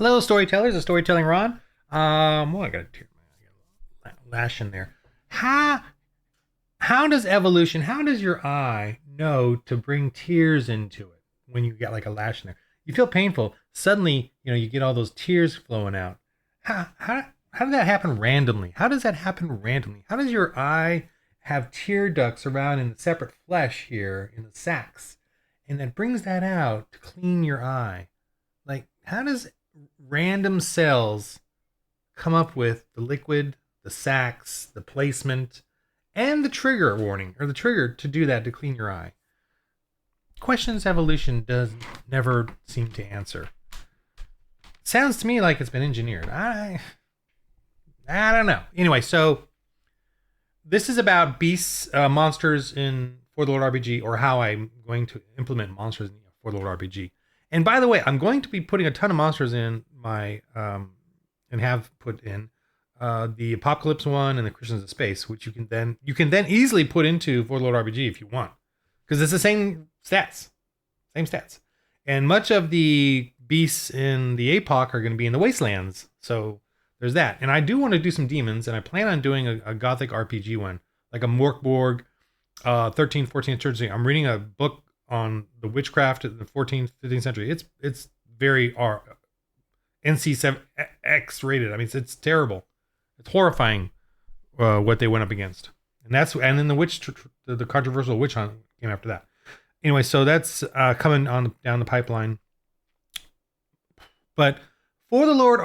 Hello, storytellers. It's Storytelling Ron. Well, I got a lash in there. How how does evolution? How does your eye know to bring tears into it when you get like a lash in there? You feel painful. Suddenly, you get all those tears flowing out. How did that happen randomly? How does that happen randomly? How does your eye have tear ducts around in the separate flesh here in the sacs, and that brings that out to clean your eye? Like, how does random cells come up with the liquid, the sacs, the placement, and the trigger warning or the trigger to do that to clean your eye? Questions evolution does never seem to answer. Sounds to me like it's been engineered. I don't know. Anyway, so this is about beasts, monsters in For the Lord RPG, or how I'm going to implement monsters in For the Lord RPG. And by the way, I'm going to be putting a ton of monsters in my, and have put in the Apocalypse one and the Christians of Space, which you can then easily put into For the Lord RPG if you want, because it's the same stats. And much of the beasts in the APOC are going to be in the Wastelands, so there's that. And I do want to do some demons, and I plan on doing a Gothic RPG one, like a Morkborg, 13th, 14th century. I'm reading a book on the witchcraft in the 14th, 15th century. It's very NC7X rated. I mean, it's terrible. It's horrifying what they went up against. And then the controversial witch hunt came after that. Anyway, so that's coming on down the pipeline. But For the Lord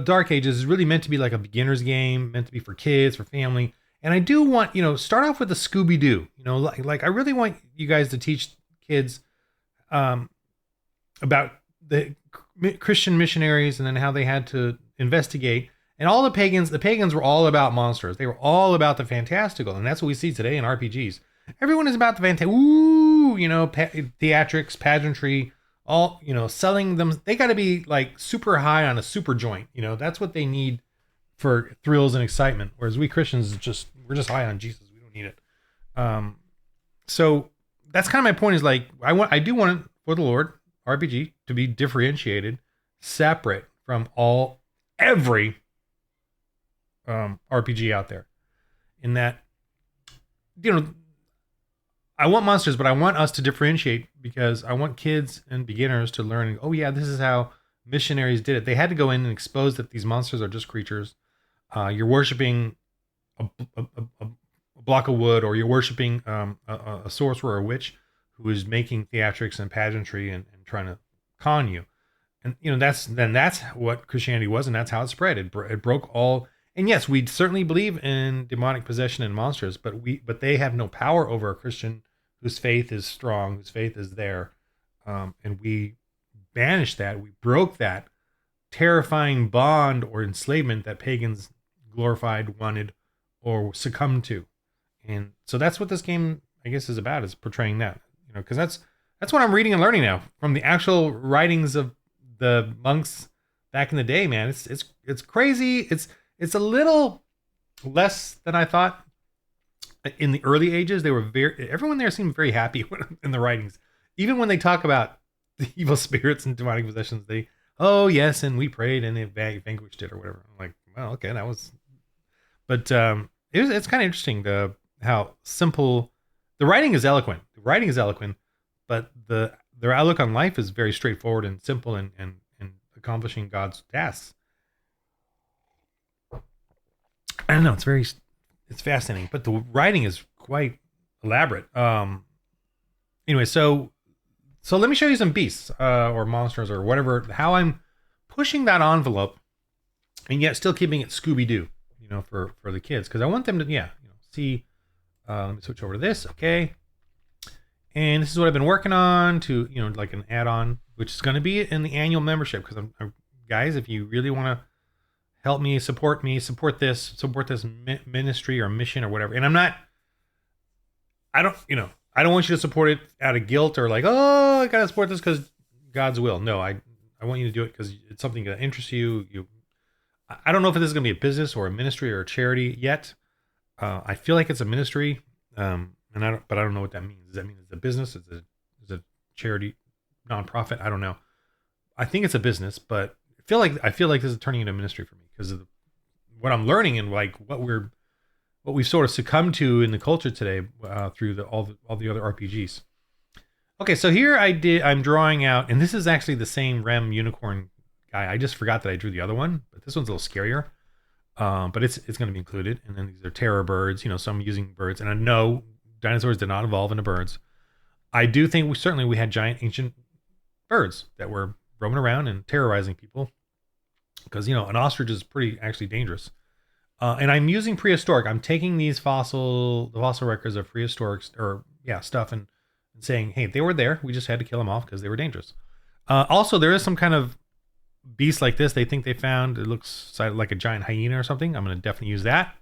Dark Ages is really meant to be like a beginner's game, meant to be for kids, for family. And I do want, start off with the Scooby-Doo. Like I really want you guys to teach kids about the Christian missionaries and then how they had to investigate. And all the pagans were all about monsters. They were all about the fantastical. And that's what we see today in RPGs. Everyone is about the theatrics, pageantry, all, selling them. They got to be like super high on a super joint. That's what they need for thrills and excitement. Whereas we Christians we're just high on Jesus. We don't need it. So that's kind of my point, is like, I do want it For the Lord RPG to be differentiated, separate from every RPG out there. In that, I want monsters, but I want us to differentiate, because I want kids and beginners to learn, oh yeah, this is how missionaries did it. They had to go in and expose that these monsters are just creatures. You're worshiping a block of wood, or you're worshiping a sorcerer or a witch who is making theatrics and pageantry and trying to con you. And that's what Christianity was, and that's how it spread. It broke all. And yes, we certainly believe in demonic possession and monsters, but they have no power over a Christian whose faith is strong, whose faith is there. And we banished that. We broke that terrifying bond or enslavement that pagans glorified, wanted, or succumbed to. And so that's what this game, I guess, is about, is portraying that. Because that's what I'm reading and learning now from the actual writings of the monks back in the day, man. It's crazy. It's a little less than I thought. In the early ages, everyone there seemed very happy in the writings. Even when they talk about the evil spirits and demonic possessions, oh yes, and we prayed and they vanquished it or whatever. I'm like, well, okay, that was. But it's kind of interesting how simple the writing is eloquent. The writing is eloquent, but their outlook on life is very straightforward and simple and accomplishing God's tasks. I don't know. It's fascinating, but the writing is quite elaborate. Anyway, so let me show you some beasts or monsters or whatever, how I'm pushing that envelope and yet still keeping it Scooby-Doo, for the kids. Because I want them to, see. Let me switch over to this. Okay. And this is what I've been working on to, like an add-on, which is going to be in the annual membership. Because guys, if you really want to help me, support this ministry or mission or whatever. And I don't want you to support it out of guilt or like, oh, I got to support this because God's will. No, I want you to do it because it's something that interests you. I don't know if this is going to be a business or a ministry or a charity yet. I feel like it's a ministry, but I don't know what that means. Does that mean it's a business? Is it charity, nonprofit? I don't know. I think it's a business, but feel like this is turning into a ministry for me because of what I'm learning and like what we've sort of succumbed to in the culture today through all the other RPGs. Okay, so here I'm drawing out, and this is actually the same Rem unicorn guy. I just forgot that I drew the other one, but this one's a little scarier. But it's going to be included. And then these are terror birds, so I'm using birds. And I know dinosaurs did not evolve into birds. I do think we had giant ancient birds that were roaming around and terrorizing people because, an ostrich is pretty actually dangerous. And I'm using prehistoric. I'm taking the fossil records of prehistoric stuff and saying, hey, they were there. We just had to kill them off because they were dangerous. Also, there is some kind of beast like this they think they found. It looks like a giant hyena or something. I'm going to definitely use that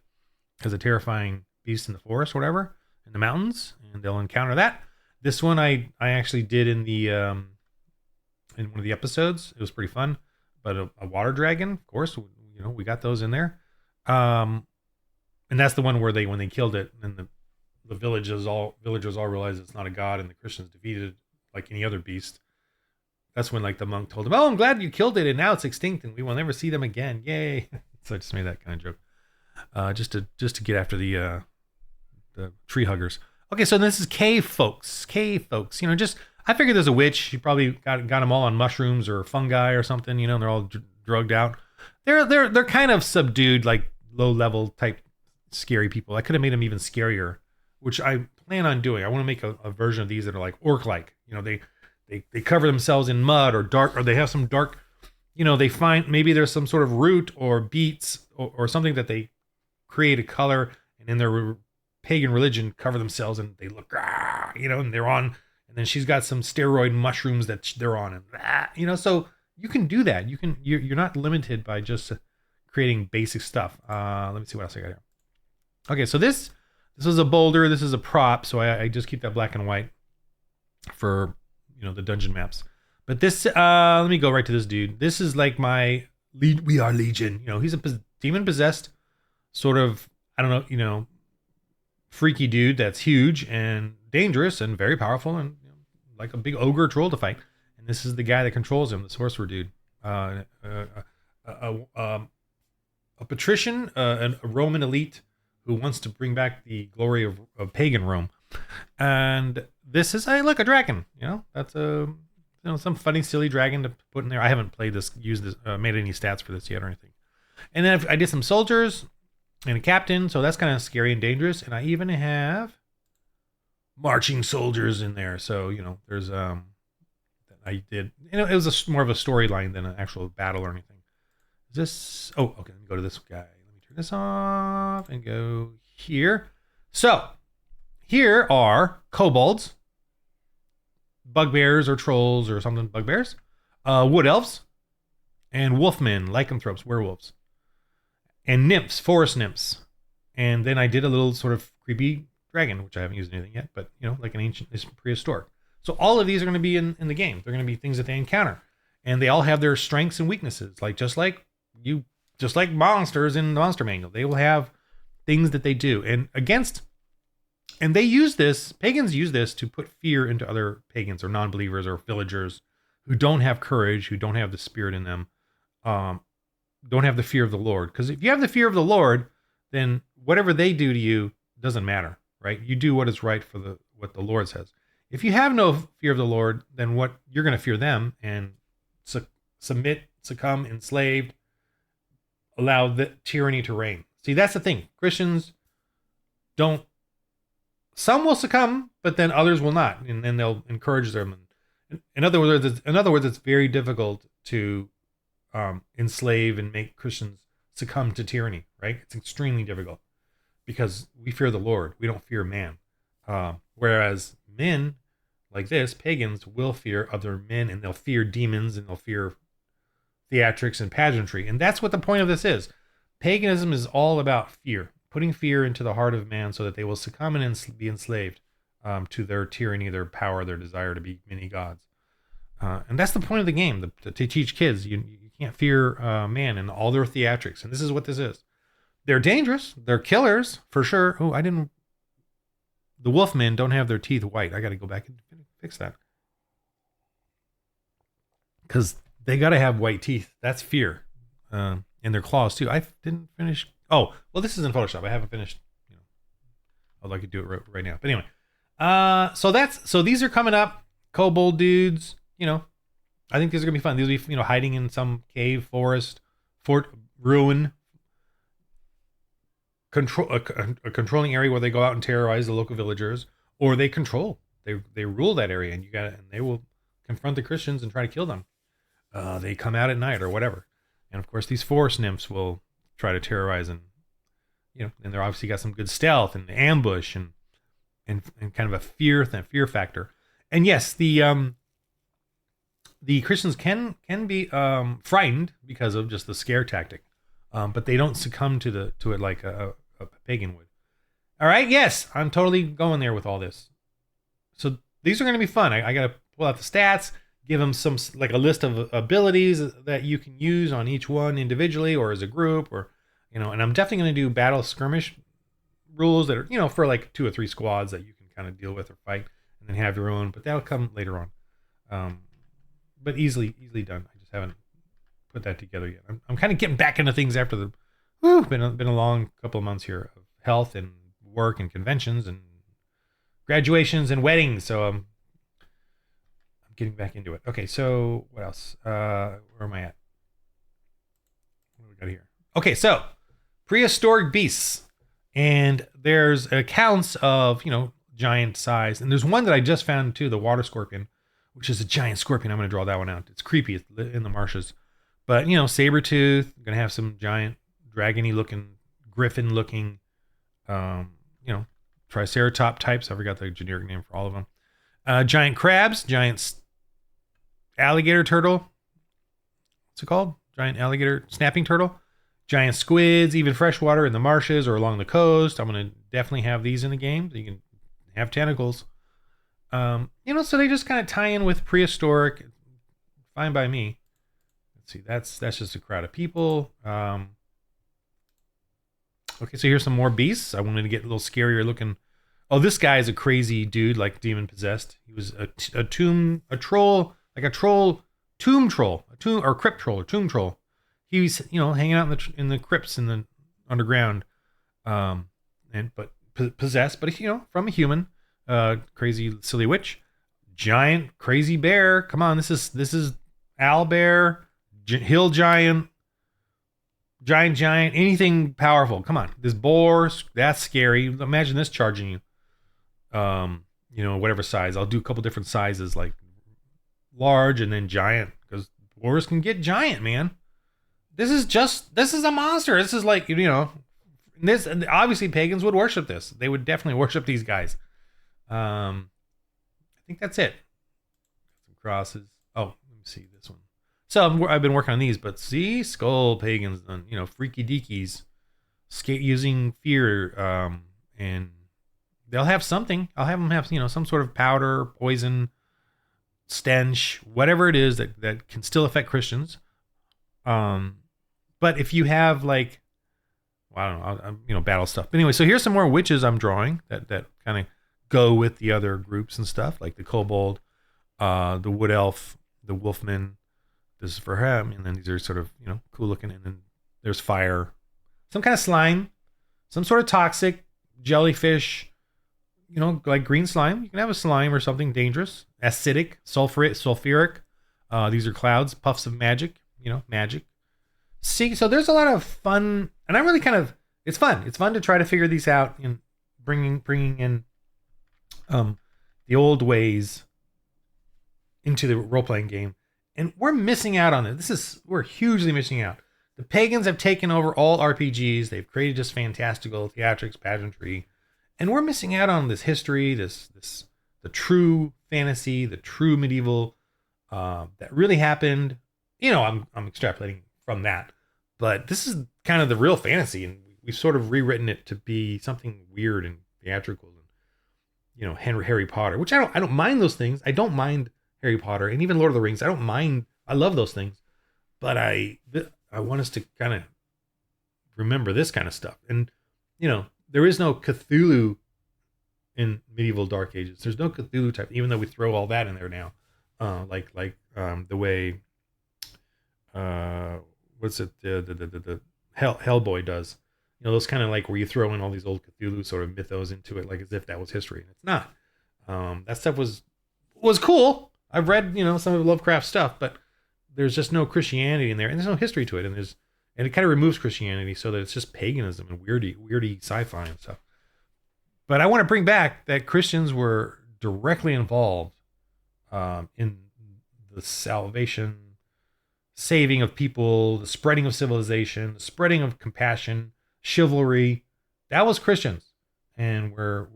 as a terrifying beast in the forest or whatever, in the mountains, and they'll encounter that. This one I actually did in one of the episodes. It was pretty fun. But a water dragon, of course, we got those in there. And that's the one where when they killed it, and the villagers all realized it's not a god, and the Christians defeated it like any other beast. That's when like the monk told him, "Oh, I'm glad you killed it, and now it's extinct, and we will never see them again. Yay!" So I just made that kind of joke, just to get after the tree huggers. Okay, so this is cave folks. Just I figured there's a witch. She probably got them all on mushrooms or fungi or something. They're all drugged out. They're kind of subdued, like low level type scary people. I could have made them even scarier, which I plan on doing. I want to make a version of these that are like orc-like. They cover themselves in mud or dark, or they have some dark, they find maybe there's some sort of root or beets or something that they create a color, and in their pagan religion cover themselves and they look, and they're on, and then she's got some steroid mushrooms that they're on, and so you can do that. You're not limited by just creating basic stuff. Let me see what else I got here. Okay, so this is a boulder. This is a prop, so I just keep that black and white for the dungeon maps. But this, let me go right to this dude. This is like my we are Legion. He's a demon possessed sort of, I don't know, freaky dude that's huge and dangerous and very powerful and like a big ogre troll to fight. And this is the guy that controls him, the sorcerer dude. A patrician, a Roman elite who wants to bring back the glory of pagan Rome. And this is a dragon. That's some funny silly dragon to put in there. I haven't made any stats for this yet or anything. And then I did some soldiers and a captain, so that's kind of scary and dangerous. And I even have marching soldiers in there. So there's I did. It was more of a storyline than an actual battle or anything. Is this? Oh, okay. Let me go to this guy. Let me turn this off and go here. So here are kobolds, bugbears or trolls or something, bugbears, wood elves, and wolfmen, lycanthropes, werewolves, and nymphs, forest nymphs. And then I did a little sort of creepy dragon, which I haven't used anything yet, but like an ancient, prehistoric. So all of these are going to be in the game. They're going to be things that they encounter, and they all have their strengths and weaknesses. Just like monsters in the monster manual, they will have things that they do, and they use this. Pagans use this to put fear into other pagans or non-believers or villagers who don't have courage, who don't have the spirit in them, don't have the fear of the Lord. Because if you have the fear of the Lord, then whatever they do to you doesn't matter, right? You do what is right for what the Lord says. If you have no fear of the Lord, then you're going to fear them and submit, succumb, enslaved, allow the tyranny to reign. See, that's the thing. Christians don't. Some will succumb, but then others will not, and then they'll encourage them. In other words, it's very difficult to enslave and make Christians succumb to tyranny, right? It's extremely difficult because we fear the Lord. We don't fear man. Whereas men like this, pagans, will fear other men, and they'll fear demons, and they'll fear theatrics and pageantry. And that's what the point of this is. Paganism is all about fear, putting fear into the heart of man so that they will succumb and be enslaved to their tyranny, their power, their desire to be many gods. And that's the point of the game, to teach kids. You can't fear man and all their theatrics. And this is what this is. They're dangerous. They're killers, for sure. Oh, the wolfmen don't have their teeth white. I got to go back and fix that. Because They got to have white teeth. That's fear. And their claws too. I didn't finish. Oh, well, this is in Photoshop. I haven't finished. I'd like to do it right now. But anyway, so these are coming up. Kobold dudes. I think these are gonna be fun. These will be hiding in some cave, forest, fort, ruin, control a controlling area where they go out and terrorize the local villagers, or they control. They rule that area, and they will confront the Christians and try to kill them. They come out at night or whatever, and of course these forest nymphs will try to terrorize and and they're obviously got some good stealth and ambush and kind of a fear factor. And yes, the Christians can be frightened because of just the scare tactic, but they don't succumb to it like a pagan would. All right, yes, I'm totally going there with all this. So these are going to be fun. I got to pull out the stats, give them some like a list of abilities that you can use on each one individually or as a group, or and I'm definitely going to do battle skirmish rules that are for like 2 or 3 squads that you can kind of deal with or fight, and then have your own. But that'll come later on. But easily done. I just haven't put that together yet. I'm kind of getting back into things after the been a long couple of months here of health and work and conventions and graduations and weddings. So I'm getting back into it. Okay, so what else? Where am I at? What do we got here? Okay, so prehistoric beasts, and there's accounts of giant size, and there's one that I just found too, the water scorpion, which is a giant scorpion. I'm going to draw that one out. It's creepy. It's in the marshes. But, saber tooth. Going to have some giant dragony looking, griffin looking, triceratop types. I forgot the generic name for all of them. Giant crabs, giant alligator turtle. What's it called? Giant alligator snapping turtle. Giant squids, even freshwater in the marshes or along the coast. I'm going to definitely have these in the game. So you can have tentacles. So they just kind of tie in with prehistoric. Fine by me. Let's see, that's just a crowd of people. Okay, so here's some more beasts. I wanted to get a little scarier looking. Oh, this guy is a crazy dude, like demon possessed. He was a tomb troll, or crypt troll, or tomb troll. He was hanging out in the crypts in the underground, but possessed, but from a human. Crazy silly witch, giant crazy bear. Come on, this is owl bear, hill giant, anything powerful. Come on, this boar, that's scary. Imagine this charging you. Whatever size. I'll do a couple different sizes, like large and then giant, because boars can get giant, man. This is a monster. This is like this. Obviously, pagans would worship this. They would definitely worship these guys. I think that's it. Some crosses. Oh, let me see this one. So I've been working on these, but see, skull pagans, freaky deakies, skate using fear, and they'll have something. I'll have them have some sort of powder, poison, stench, whatever it is that can still affect Christians. But if you have like, well, I don't know, battle stuff. But anyway, so here's some more witches I'm drawing that kind of go with the other groups and stuff, like the kobold, the wood elf, the wolfman. This is for him, and then these are sort of cool looking, and then there's fire, some kind of slime, some sort of toxic jellyfish, like green slime. You can have a slime or something dangerous, acidic, sulfuric. These are clouds, puffs of magic, magic. See, so there's a lot of fun, and I'm really it's fun. It's fun to try to figure these out and bringing in the old ways into the role-playing game. And we're missing out on it. We're hugely missing out. The pagans have taken over all RPGs. They've created just fantastical theatrics, pageantry, and we're missing out on this history, the true fantasy, the true medieval that really happened. I'm extrapolating from that, but this is kind of the real fantasy, and we've sort of rewritten it to be something weird and theatrical, and Harry Potter, which I don't mind those things. I don't mind Harry Potter and even Lord of the Rings. I don't mind. I love those things, but I want us to kind of remember this kind of stuff. And there is no Cthulhu in medieval Dark Ages. There's no Cthulhu type, even though we throw all that in there now, like the way what's it, the Hellboy does. Those kind of like where you throw in all these old Cthulhu sort of mythos into it, like as if that was history, and it's not. That stuff was cool. I've read some of Lovecraft stuff, but there's just no Christianity in there, and there's no history to it, and it kind of removes Christianity so that it's just paganism and weirdy sci-fi and stuff. But I want to bring back that Christians were directly involved in the salvation, saving of people, the spreading of civilization, the spreading of compassion, chivalry. That was Christians, and we're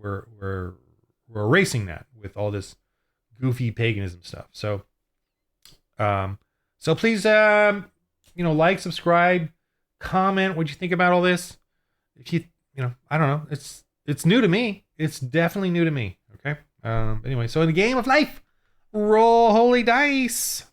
erasing that with all this goofy paganism stuff. So, please, like, subscribe, comment what you think about all this. If I don't know, it's new to me. It's definitely new to me. Okay. Anyway, so in the game of life, roll holy dice.